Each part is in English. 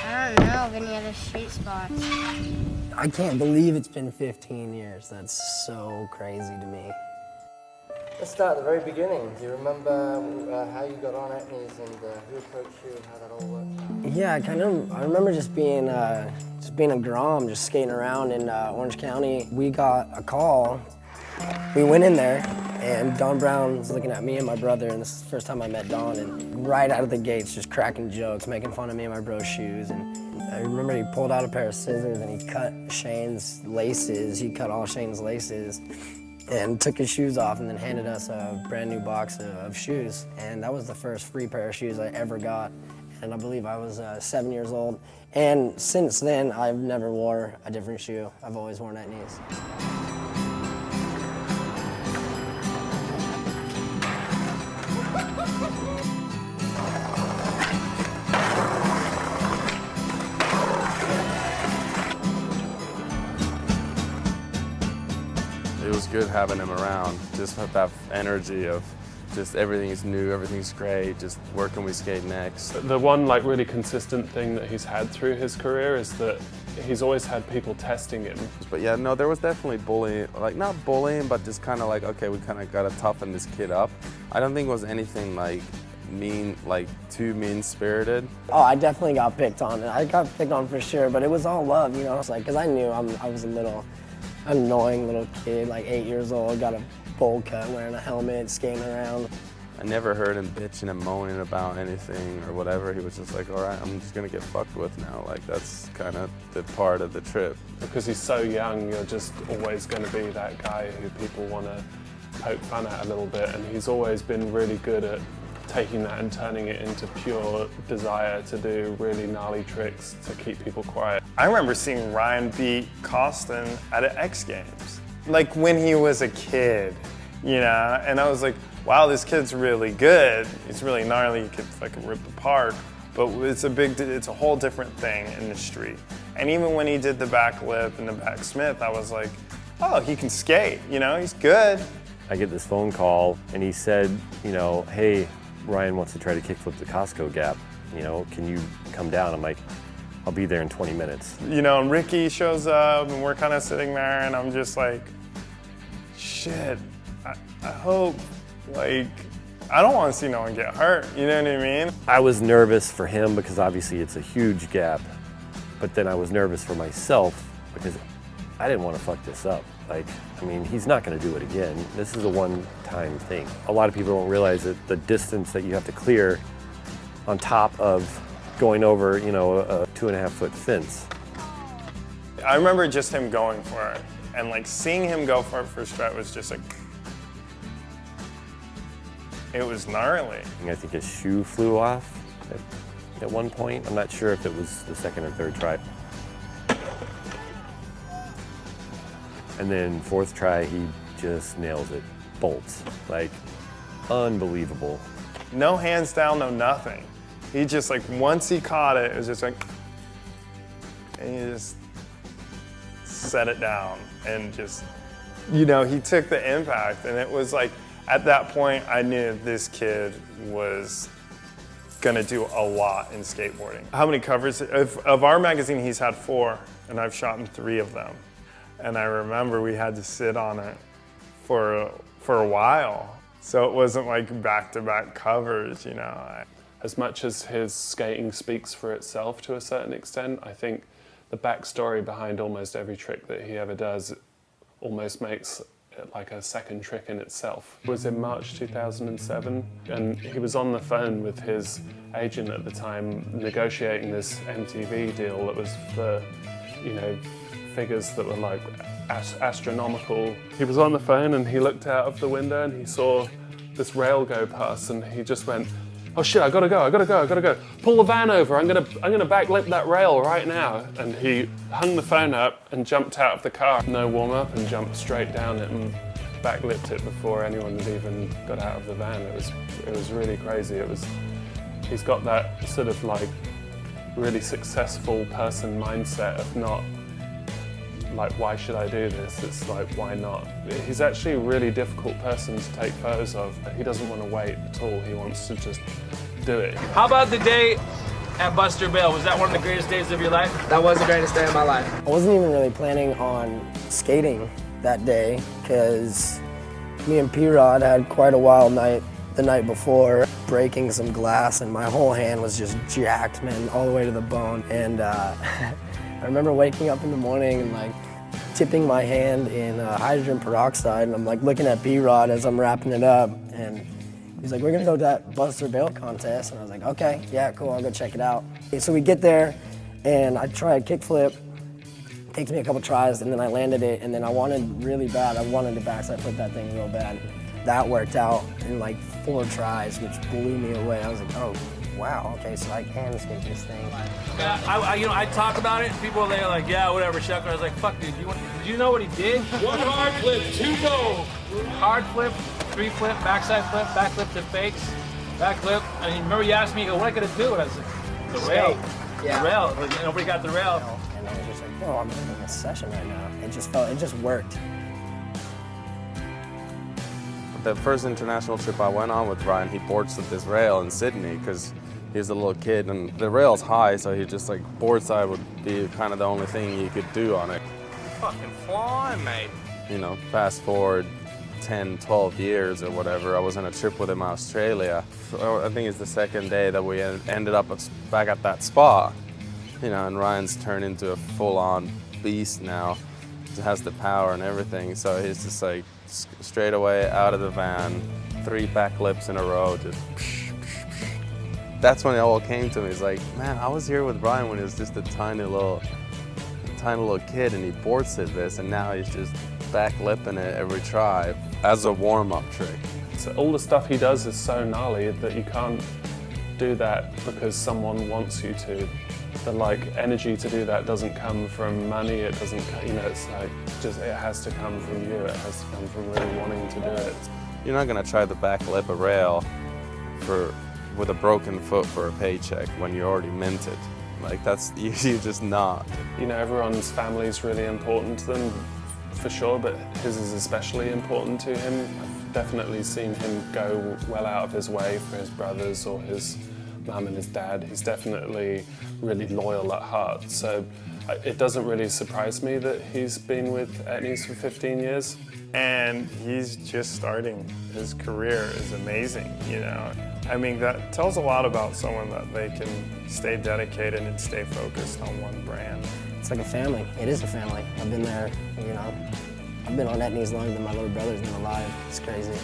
I don't know of any other street spots. I can't believe it's been 15 years. That's so crazy to me. Let's start at the very beginning. Do you remember how you got on Etnies and who approached you and how that all worked? Yeah, I remember just being a Grom, just skating around in Orange County. We got a call. We went in there, and Don Brown was looking at me and my brother, and this is the first time I met Don, and right out of the gates, just cracking jokes, making fun of me and my bro's shoes. And I remember he pulled out a pair of scissors and he cut Shane's laces. He cut all Shane's laces and took his shoes off and then handed us a brand new box of shoes. And that was the first free pair of shoes I ever got. And I believe I was 7 years old. And since then, I've never wore a different shoe. I've always worn Etnies. It was good having him around, just with that energy of just everything's new, everything's great, just where can we skate next? The one really consistent thing that he's had through his career is that he's always had people testing him. But yeah, no, there was definitely bullying, not bullying, but just kind of okay, we kind of got to toughen this kid up. I don't think it was anything mean, too mean-spirited. Oh, I definitely got picked on. I got picked on for sure, but it was all love, you know? It's because I knew I was a little annoying little kid, 8 years old, got a bowl cut, wearing a helmet, skating around. I never heard him bitching and moaning about anything or whatever. He was just all right, I'm just gonna get fucked with now. That's kind of the part of the trip. Because he's so young, you're just always gonna be that guy who people wanna poke fun at a little bit, and he's always been really good at taking that and turning it into pure desire to do really gnarly tricks to keep people quiet. I remember seeing Ryan beat Costin at an X Games, when he was a kid, and I was like, wow, this kid's really good. He's really gnarly, he could rip apart, but it's a whole different thing in the street. And even when he did the back lip and the back Smith, I was like, oh, he can skate, he's good. I get this phone call and he said, hey, Ryan wants to try to kickflip the Costco gap. Can you come down? I'm like, I'll be there in 20 minutes. And Ricky shows up and we're kind of sitting there and I'm just like, shit, I hope, I don't want to see no one get hurt, you know what I mean? I was nervous for him because obviously it's a huge gap, but then I was nervous for myself because I didn't want to fuck this up. He's not going to do it again. This is a one-time thing. A lot of people don't realize that the distance that you have to clear on top of going over, a 2.5-foot fence. I remember just him going for it, and seeing him go for it first try was just it was gnarly. I think his shoe flew off at one point. I'm not sure if it was the second or third try. And then fourth try, he just nails it. Bolts. Unbelievable. No hands down, no nothing. He just once he caught it, it was just and he just set it down and just, he took the impact. And it was at that point, I knew this kid was gonna do a lot in skateboarding. How many covers? Of our magazine, he's had 4, and I've shot in 3 of them. And I remember we had to sit on it for a while. So it wasn't back-to-back covers, As much as his skating speaks for itself to a certain extent, I think the backstory behind almost every trick that he ever does almost makes it a second trick in itself. It was in March 2007, and he was on the phone with his agent at the time negotiating this MTV deal that was for, figures that were astronomical. He was on the phone and he looked out of the window and he saw this rail go past and he just went, oh shit, I gotta go. Pull the van over, I'm gonna backlip that rail right now. And he hung the phone up and jumped out of the car. No warm up and jumped straight down it and backlipped it before anyone had even got out of the van. It was really crazy. He's got that sort of really successful person mindset of not why should I do this? It's why not? He's actually a really difficult person to take photos of. He doesn't want to wait at all. He wants to just do it. How about the day at Buster Bale. Was that one of the greatest days of your life? That was the greatest day of my life. I wasn't even really planning on skating that day because me and P-Rod had quite a wild night the night before, breaking some glass, and my whole hand was just jacked, man, all the way to the bone. And I remember waking up in the morning and like tipping my hand in hydrogen peroxide, and I'm like looking at P-Rod as I'm wrapping it up, and he's like, we're gonna go to that Buster Bale contest. And I was like, okay, yeah, cool, I'll go check it out. So we get there, and I try a kickflip. Takes me a couple tries, and then I landed it, and then I wanted really bad, I wanted to backside flip that thing real bad. That worked out in like 4 tries, which blew me away. I was like, oh, wow, okay, so I can skate this thing. Yeah, I talk about it, and people are there like, yeah, whatever, Shuck. I was like, fuck, dude, did you know what he did? 1 hard flip, 2 go. Hard flip, 3 flip, backside flip, back flip to fakes, back flip. I mean, remember you asked me, what I gotta do? And I was like, the rail. Yeah. The rail. Like, nobody got the rail. And I was just like, whoa, I'm doing a session right now. It just worked. The first international trip I went on with Ryan, he boards with this rail in Sydney because he was a little kid, and the rail's high, so he just like boardside would be kind of the only thing you could do on it. Fucking flying, mate. You know, fast forward 10, 12 years or whatever, I was on a trip with him in Australia. I think it's the second day that we ended up back at that spot. You know, and Ryan's turned into a full-on beast now. He has the power and everything, so he's just like straight away out of the van, 3 back flips in a row, just that's when it all came to me. It's like, man, I was here with Ryan when he was just a tiny little kid, and he boardsid this, and now he's just back lipping it every try as a warm-up trick. So all the stuff he does is so gnarly that you can't do that because someone wants you to. The like energy to do that doesn't come from money. It doesn't, you know, it's like just it has to come from you. It has to come from really wanting to do it. You're not gonna try the back lip a rail with a broken foot for a paycheck when you already minted. Like that's you're just not. You know, everyone's family is really important to them, for sure, but his is especially important to him. I've definitely seen him go well out of his way for his brothers or his mum and his dad. He's definitely really loyal at heart. So it doesn't really surprise me that he's been with Etnies for 15 years. And he's just starting. His career is amazing, you know. I mean, that tells a lot about someone that they can stay dedicated and stay focused on one brand. It's like a family. It is a family. I've been there, you know. I've been on Etnies longer than my little brother's been alive. It's crazy.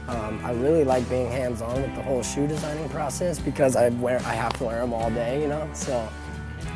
I really like being hands-on with the whole shoe designing process because I have to wear them all day, you know. So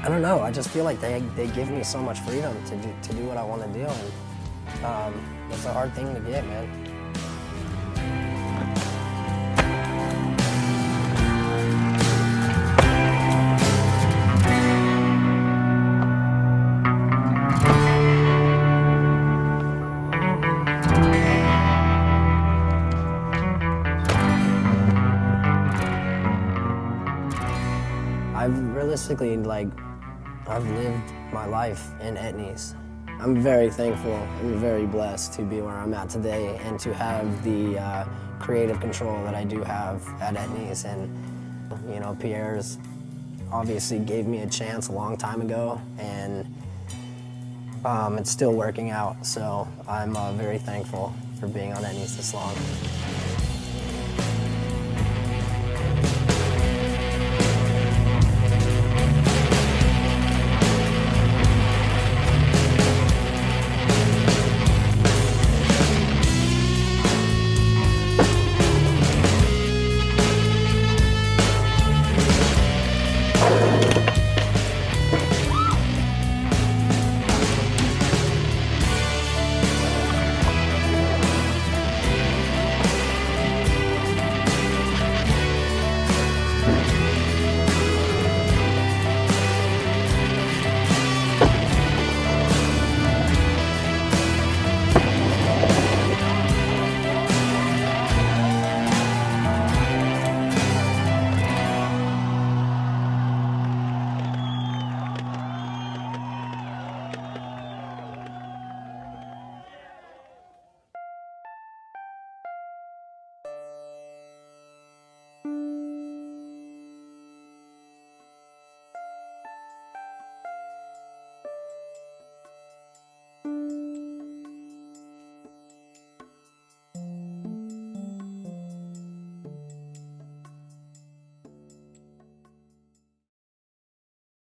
I don't know. I just feel like they give me so much freedom to do what I want to do, and it's a hard thing to get, man. Realistically, like, I've lived my life in Etnies. I'm very thankful and very blessed to be where I'm at today and to have the creative control that I do have at Etnies. And, you know, Pierre's obviously gave me a chance a long time ago, and it's still working out. So I'm very thankful for being on Etnies this long.